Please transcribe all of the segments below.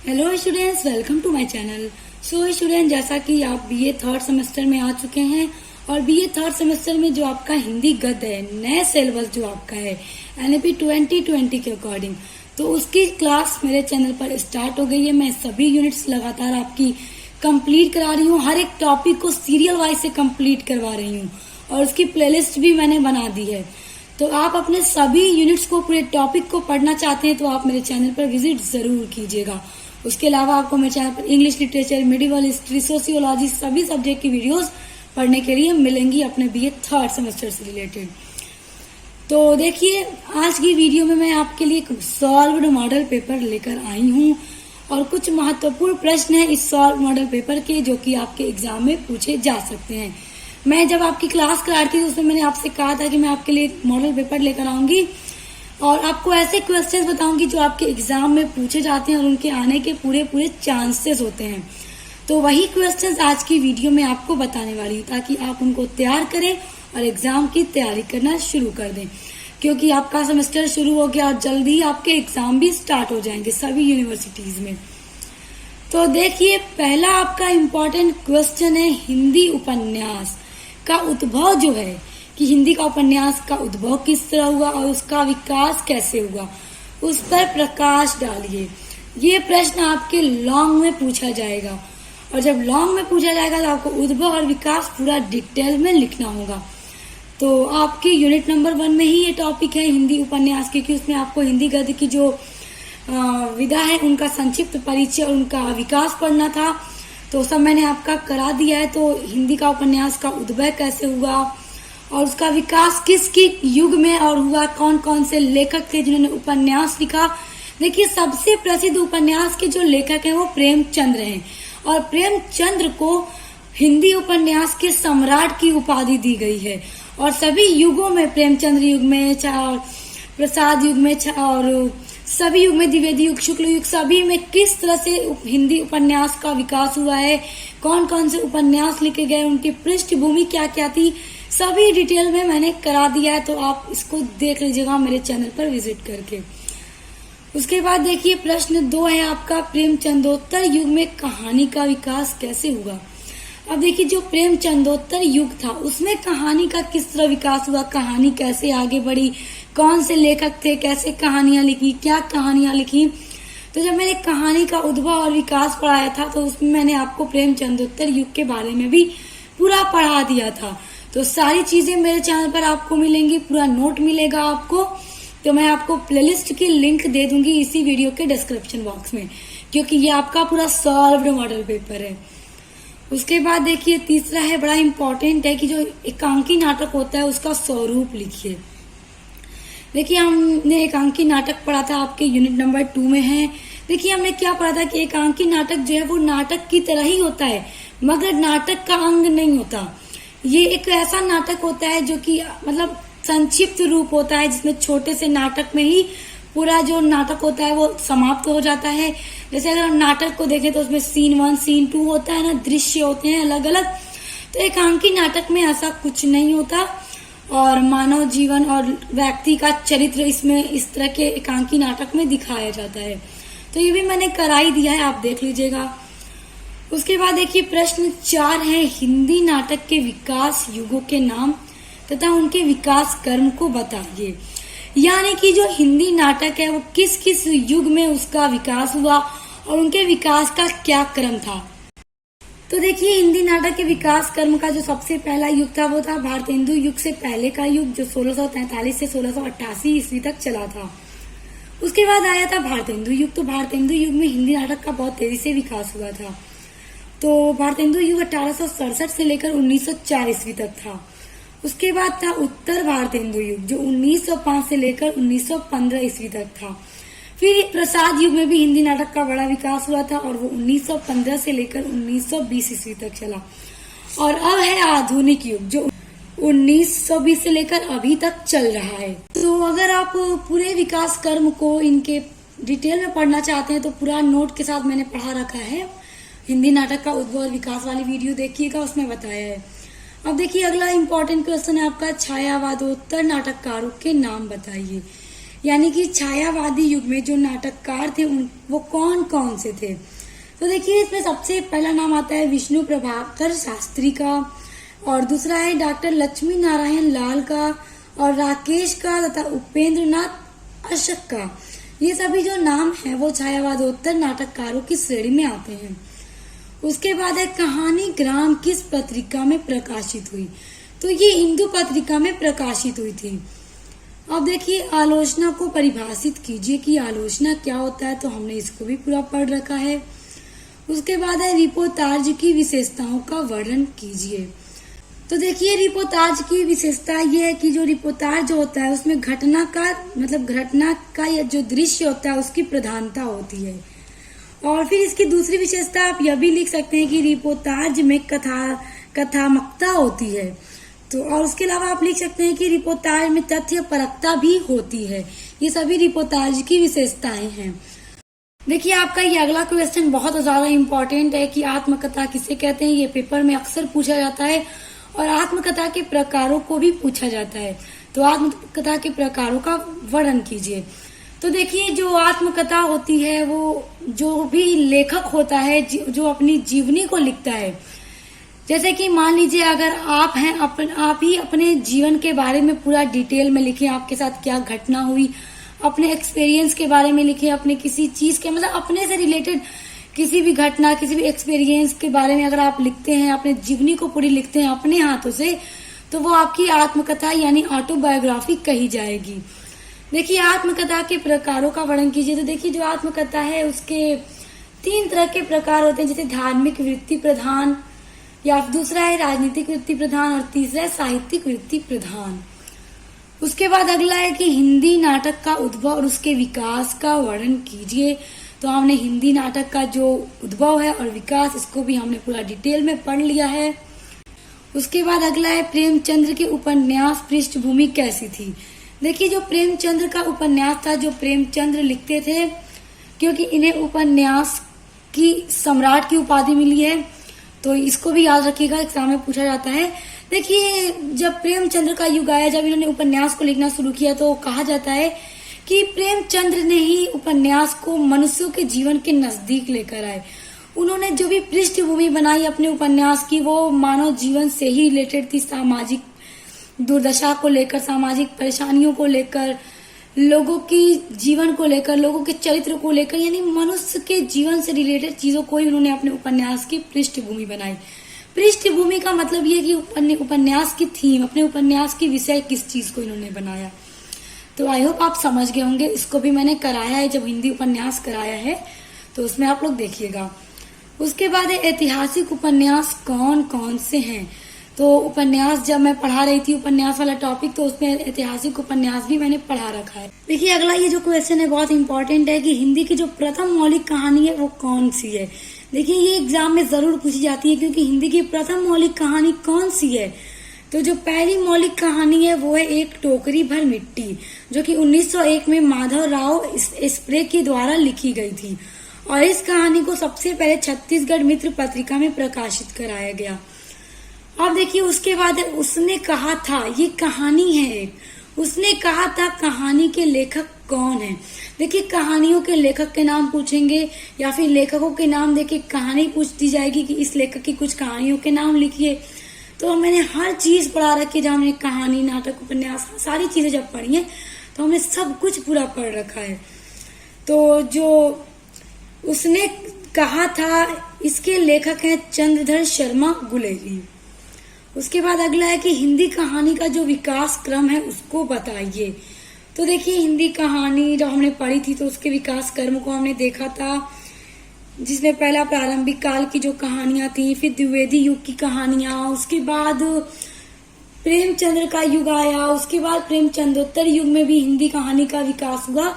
Hello students, welcome to my channel. So student, जैसा कि आप बीए थर्ड सेमेस्टर में आ चुके हैं और बीए थर्ड सेमेस्टर में जो आपका हिंदी गद्य है, नए सिलेबस जो आपका है एनईपी 2020 के अकॉर्डिंग, तो उसकी क्लास मेरे चैनल पर स्टार्ट हो गई है। मैं सभी यूनिट्स लगातार आपकी कंप्लीट करा रही हूँ, हर एक टॉपिक को सीरियल वाइज से कंप्लीट करवा रही हूँ और उसकी प्लेलिस्ट भी मैंने बना दी है। तो आप अपने सभी यूनिट्स को, पूरे टॉपिक को पढ़ना चाहते हैं तो आप मेरे चैनल पर विजिट जरूर कीजिएगा। उसके अलावा आपको मेरे चैनल पर English literature, medieval history, sociology सभी सब्जेक्ट की वीडियोस पढ़ने के लिए मिलेंगी अपने बीए थर्ड सेमेस्टर से रिलेटेड। तो देखिए, आज की वीडियो में मैं आपके लिए एक सॉल्व्ड मॉडल पेपर लेकर आई हूँ और कुछ महत्वपूर्ण प्रश्न है इस सॉल्व मॉडल पेपर के जो कि आपके एग्जाम में पूछे जा सकते हैं। मैं जब आपकी क्लास करा रही थी उसमें मैंने आपसे कहा था कि मैं आपके लिए मॉडल पेपर लेकर आऊंगी और आपको ऐसे क्वेश्चंस बताऊंगी जो आपके एग्जाम में पूछे जाते हैं और उनके आने के पूरे चांसेस होते हैं। तो वही क्वेश्चंस आज की वीडियो में आपको बताने वाली हूँ ताकि आप उनको तैयार करें और एग्जाम की तैयारी करना शुरू कर दें, क्योंकि आपका सेमेस्टर शुरू हो गया और जल्दी ही आपके एग्जाम भी स्टार्ट हो जाएंगे सभी यूनिवर्सिटीज में। तो देखिए, पहला आपका इम्पोर्टेंट क्वेश्चन है हिंदी उपन्यास का उद्भव जो है कि हिंदी का उपन्यास का उद्भव किस तरह हुआ और उसका विकास कैसे हुआ, उस पर प्रकाश डालिए। ये प्रश्न आपके लॉन्ग में पूछा जाएगा और जब लॉन्ग में पूछा जाएगा तो आपको उद्भव और विकास पूरा डिटेल में लिखना होगा। तो आपके यूनिट नंबर 1 में ही ये टॉपिक है हिंदी उपन्यास, क्योंकि उसमें आपको हिंदी गद्य की जो विधा है उनका संक्षिप्त परिचय और उनका विकास पढ़ना था। तो सब मैंने आपका करा दिया है। तो हिंदी का उपन्यास का उद्भव कैसे हुआ और उसका विकास किस युग में और हुआ, कौन कौन से लेखक थे जिन्होंने उपन्यास लिखा। देखिए, सबसे प्रसिद्ध उपन्यास के जो लेखक हैं वो प्रेमचंद्र हैं और प्रेमचंद्र को हिंदी उपन्यास के सम्राट की उपाधि दी गई है। और सभी युगों में, प्रेमचंद्र युग में, प्रसाद युग में और सभी युग में, द्विवेदी युग, शुक्ल युग, सभी में किस तरह से हिंदी उपन्यास का विकास हुआ है, कौन कौन से उपन्यास लिखे गए, उनकी पृष्ठभूमि क्या क्या थी, सभी डिटेल में मैंने करा दिया है। तो आप इसको देख लीजिएगा मेरे चैनल पर विजिट करके। उसके बाद देखिए, प्रश्न 2 है आपका, प्रेमचंदोत्तर युग में कहानी का विकास कैसे हुआ। अब देखिए, जो प्रेमचंदोत्तर युग था उसमें कहानी का किस तरह विकास हुआ, कहानी कैसे आगे बढ़ी, कौन से लेखक थे, कैसे कहानियां लिखी, क्या कहानियां लिखी। तो जब मैंने कहानी का उद्भव और विकास पढ़ाया था तो उसमें मैंने आपको प्रेमचंदोत्तर युग के बारे में भी पूरा पढ़ा दिया था। तो सारी चीजें मेरे चैनल पर आपको मिलेंगी, पूरा नोट मिलेगा आपको। तो मैं आपको प्लेलिस्ट की लिंक दे दूंगी इसी वीडियो के डिस्क्रिप्शन बॉक्स में, क्योंकि ये आपका पूरा सॉल्व्ड मॉडल पेपर है। उसके बाद देखिए, तीसरा है, बड़ा इंपॉर्टेंट है कि जो एकांकी नाटक होता है उसका स्वरूप लिखिए। देखिए, हमने एकांकी नाटक पढ़ा था, आपके यूनिट नंबर 2 में है। देखिए, हमने क्या पढ़ा था कि एकांकी नाटक जो है वो नाटक की तरह ही होता है मगर नाटक का अंग नहीं होता। ये एक ऐसा नाटक होता है जो कि मतलब संक्षिप्त रूप होता है, जिसमें छोटे से नाटक में ही पूरा जो नाटक होता है वो समाप्त हो जाता है। जैसे अगर हम नाटक को देखें तो उसमें सीन 1 सीन 2 होता है ना, दृश्य होते हैं अलग अलग। तो एकांकी नाटक में ऐसा कुछ नहीं होता और मानव जीवन और व्यक्ति का चरित्र इसमें इस तरह के एकांकी नाटक में दिखाया जाता है। तो ये भी मैंने करा ही दिया है, आप देख लीजिएगा। उसके बाद देखिए, प्रश्न 4 है, हिंदी नाटक के विकास युगों के नाम तथा उनके विकास क्रम को बताइए। यानी कि जो हिंदी नाटक है वो किस किस युग में उसका विकास हुआ और उनके विकास का क्या क्रम था। तो देखिए, हिंदी नाटक के विकास क्रम का जो सबसे पहला युग था वो था भारतेंदु युग से पहले का युग, जो 1643 से 1688 ईस्वी तक चला था। उसके बाद आया था भारतेंदु युग। तो भारतेंदु युग में हिंदी नाटक का बहुत तेजी से विकास हुआ था। तो भारतेंदु युग 1867 से लेकर 1904 ईस्वी तक था। उसके बाद था उत्तर भारतेंदु युग, जो 1905 से लेकर 1915 ईस्वी तक था। फिर प्रसाद युग में भी हिंदी नाटक का बड़ा विकास हुआ था और वो 1915 से लेकर 1920 ईस्वी तक चला। और अब है आधुनिक युग, जो 1920 से लेकर अभी तक चल रहा है। तो अगर आप पूरे विकास क्रम को इनके डिटेल में पढ़ना चाहते हैं तो पूरा नोट के साथ मैंने पढ़ा रखा है। हिंदी नाटक का उद्भव और विकास वाली वीडियो देखिएगा, उसमें बताया है। अब देखिए, अगला इम्पोर्टेंट क्वेश्चन है आपका, छायावादोत्तर नाटककारों के नाम बताइए। यानी कि छायावादी युग में जो नाटककार थे वो कौन कौन से थे। तो देखिए इसमें सबसे पहला नाम आता है विष्णु प्रभाकर शास्त्री का, और दूसरा है डॉक्टर लक्ष्मी नारायण लाल का, और राकेश का तथा उपेंद्र नाथ अशक का। ये सभी जो नाम हैं वो छायावादोत्तर नाटककारों की श्रेणी में आते हैं। उसके बाद है कहानी ग्राम किस पत्रिका में प्रकाशित हुई। तो ये हिंदू पत्रिका में प्रकाशित हुई थी। अब देखिए आलोचना को परिभाषित कीजिए कि आलोचना क्या होता है, तो हमने इसको भी पूरा पढ़ रखा है। उसके बाद है रिपोर्टाज की विशेषताओं का वर्णन कीजिए। तो देखिए रिपोर्टाज की विशेषता ये है कि जो रिपोर्टाज जो होता है उसमें घटना का या जो दृश्य होता है उसकी प्रधानता होती है। और फिर इसकी दूसरी विशेषता आप यह भी लिख सकते हैं कि रिपोर्टाज में कथात्मकता होती है। तो और उसके अलावा आप लिख सकते हैं कि रिपोर्टाज में तथ्य परकता भी होती है। ये सभी रिपोर्टाज की विशेषताएं हैं। देखिए आपका ये अगला क्वेश्चन बहुत ज्यादा इम्पोर्टेंट है कि आत्मकथा किसे कहते हैं। ये पेपर में अक्सर पूछा जाता है और आत्मकथा के प्रकारों को भी पूछा जाता है। तो आत्मकथा के प्रकारों का वर्णन कीजिए। तो देखिए जो आत्मकथा होती है वो जो भी लेखक होता है जो अपनी जीवनी को लिखता है। जैसे कि मान लीजिए अगर आप हैं आप ही अपने जीवन के बारे में पूरा डिटेल में लिखें, आपके साथ क्या घटना हुई, अपने एक्सपीरियंस के बारे में लिखें, अपने किसी चीज के अपने से रिलेटेड किसी भी घटना किसी भी एक्सपीरियंस के बारे में अगर आप लिखते हैं, अपने जीवनी को पूरी लिखते हैं अपने हाथों से, तो वो आपकी आत्मकथा यानी ऑटोबायोग्राफी कही जाएगी। देखिए आत्मकथा के प्रकारों का वर्णन कीजिए। तो देखिए जो आत्मकथा है उसके 3 तरह के प्रकार होते हैं, जैसे धार्मिक वृत्ति प्रधान, या दूसरा है राजनीतिक वृत्ति प्रधान, और तीसरा है साहित्यिक वृत्ति प्रधान। उसके बाद अगला है कि हिंदी नाटक का उद्भव और उसके विकास का वर्णन कीजिए। तो हमने हिंदी नाटक का जो उद्भव है और विकास इसको भी हमने पूरा डिटेल में पढ़ लिया है। उसके बाद अगला है प्रेमचंद्र के उपन्यास पृष्ठभूमि कैसी थी। देखिए जो प्रेमचंद्र का उपन्यास था, जो प्रेमचंद्र लिखते थे, क्योंकि इन्हें उपन्यास की सम्राट की उपाधि मिली है, तो इसको भी याद रखिएगा, एग्जाम में पूछा जाता है। देखिए जब प्रेमचंद्र का युग आया, जब इन्होंने उपन्यास को लिखना शुरू किया, तो कहा जाता है कि प्रेमचंद्र ने ही उपन्यास को मनुष्यों के जीवन के नजदीक लेकर आए। उन्होंने जो भी पृष्ठभूमि बनाई अपने उपन्यास की वो मानव जीवन से ही रिलेटेड थी, सामाजिक दुर्दशा को लेकर, सामाजिक परेशानियों को लेकर, लोगों की जीवन को लेकर, लोगों के चरित्र को लेकर, यानी मनुष्य के जीवन से रिलेटेड चीजों को ही उन्होंने अपने उपन्यास की पृष्ठभूमि बनाई। पृष्ठभूमि का मतलब ये कि उपन्यास की थीम, अपने उपन्यास की विषय किस चीज को इन्होंने बनाया। तो आई होप आप समझ गए होंगे। इसको भी मैंने कराया है, जब हिंदी उपन्यास कराया है तो उसमें आप लोग देखिएगा। उसके बाद ऐतिहासिक उपन्यास कौन कौन से हैं। तो उपन्यास जब मैं पढ़ा रही थी उपन्यास वाला टॉपिक, तो उसमें ऐतिहासिक उपन्यास भी मैंने पढ़ा रखा है। देखिए अगला ये जो क्वेश्चन है बहुत इंपॉर्टेंट है कि हिंदी की जो प्रथम मौलिक कहानी है वो कौन सी है। देखिए ये एग्जाम में जरूर पूछी जाती है, क्योंकि हिंदी की प्रथम मौलिक कहानी कौन सी है। तो जो पहली मौलिक कहानी है वो है एक टोकरी भर मिट्टी, जो कि 1901 में माधव राव स्प्रे के द्वारा लिखी गई थी, और इस कहानी को सबसे पहले छत्तीसगढ़ मित्र पत्रिका में प्रकाशित कराया गया। अब देखिए उसके बाद उसने कहा था, ये कहानी है, उसने कहा था कहानी के लेखक कौन है। देखिए कहानियों के लेखक के नाम पूछेंगे या फिर लेखकों के नाम देके कहानी पूछ दी जाएगी कि इस लेखक की कुछ कहानियों के नाम लिखिए। तो मैंने हर चीज पढ़ा रखी है, जब हमने कहानी, नाटक, उपन्यास सारी चीजें जब पढ़ी है तो हमने सब कुछ पूरा पढ़ रखा है। तो जो उसने कहा था इसके लेखक हैं चंद्रधर शर्मा गुलेरी। उसके बाद अगला है कि हिंदी कहानी का जो विकास क्रम है उसको बताइए। तो देखिए हिंदी कहानी जब हमने पढ़ी थी तो उसके विकास क्रम को हमने देखा था, जिसमें पहला प्रारंभिक काल की जो कहानियां थी, फिर द्विवेदी युग की कहानियां, उसके बाद प्रेमचंद्र का युग आया, उसके बाद प्रेमचंदोत्तर युग में भी हिंदी कहानी का विकास हुआ,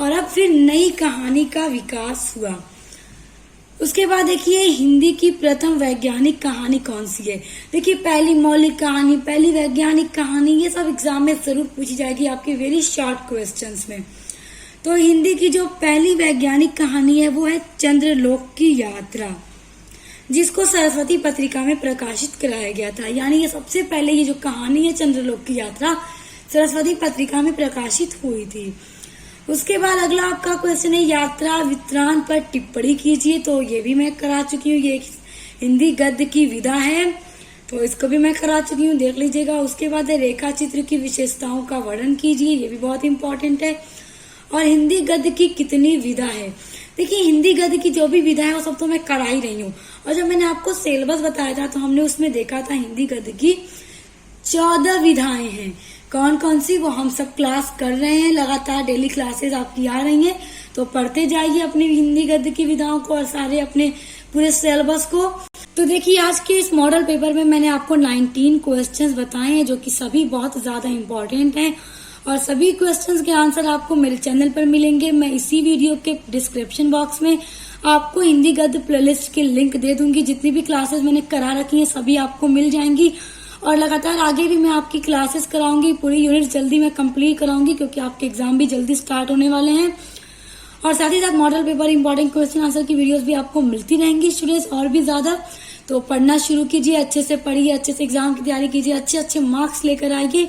और अब फिर नई कहानी का विकास हुआ। उसके बाद देखिए हिंदी की प्रथम वैज्ञानिक कहानी कौन सी है। देखिए पहली मौलिक कहानी, पहली वैज्ञानिक कहानी, ये सब एग्जाम में जरूर पूछी जाएगी आपके वेरी शॉर्ट क्वेश्चंस में। तो हिंदी की जो पहली वैज्ञानिक कहानी है वो है चंद्रलोक की यात्रा, जिसको सरस्वती पत्रिका में प्रकाशित कराया गया था। यानी ये सबसे पहले ये जो कहानी है चंद्रलोक की यात्रा सरस्वती पत्रिका में प्रकाशित हुई थी। उसके बाद अगला आपका क्वेश्चन है यात्रा वृत्तांत पर टिप्पणी कीजिए। तो ये भी मैं करा चुकी हूँ, ये हिंदी गद्य की विधा है, तो इसको भी मैं करा चुकी हूँ, देख लीजिएगा। उसके बाद है रेखा चित्र की विशेषताओं का वर्णन कीजिए, ये भी बहुत इंपॉर्टेंट है। और हिंदी गद्य की कितनी विधा है। देखिए हिंदी गद्य की जो भी विधा है वो सब तो मैं करा ही रही हूँ। और जब मैंने आपको सिलेबस बताया था तो हमने उसमें देखा था हिंदी गद्य की 14 विधाएं हैं। कौन कौन सी वो हम सब क्लास कर रहे हैं, लगातार डेली क्लासेस आपकी आ रही हैं, तो पढ़ते जाइए अपनी हिंदी गद्य की विधाओं को और सारे अपने पूरे सिलेबस को। तो देखिए आज के इस मॉडल पेपर में मैंने आपको 19 क्वेश्चंस बताए हैं जो कि सभी बहुत ज्यादा इंपॉर्टेंट हैं और सभी क्वेश्चंस के आंसर आपको मेरे चैनल पर मिलेंगे। मैं इसी वीडियो के डिस्क्रिप्शन बॉक्स में आपको हिंदी गद्य प्लेलिस्ट के लिंक दे दूंगी। जितनी भी क्लासेस मैंने करा रखी हैं सभी आपको मिल जाएंगी और लगातार आगे भी मैं आपकी क्लासेस कराऊंगी। पूरी यूनिट जल्दी मैं कंप्लीट कराऊंगी क्योंकि आपके एग्जाम भी जल्दी स्टार्ट होने वाले हैं। और साथ ही साथ model paper important question answer की वीडियोस भी आपको मिलती रहेंगी स्टूडेंट्स और भी ज्यादा। तो पढ़ना शुरू कीजिए, अच्छे से पढ़िए, अच्छे से एग्जाम की तैयारी कीजिए, अच्छे अच्छे मार्क्स लेकर आइए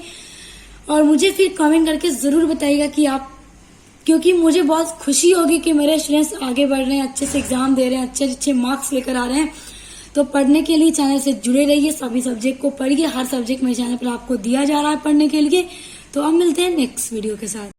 और मुझे फिर कमेंट करके जरूर बताइएगा कि आप, क्योंकि मुझे बहुत खुशी होगी कि मेरे स्टूडेंट्स आगे बढ़ रहे हैं, अच्छे से एग्जाम दे रहे हैं, अच्छे अच्छे मार्क्स लेकर आ रहे हैं। तो पढ़ने के लिए चैनल से जुड़े रहिए, सभी सब्जेक्ट को पढ़िए, हर सब्जेक्ट मेरे चैनल पर आपको दिया जा रहा है पढ़ने के लिए। तो अब मिलते हैं नेक्स्ट वीडियो के साथ।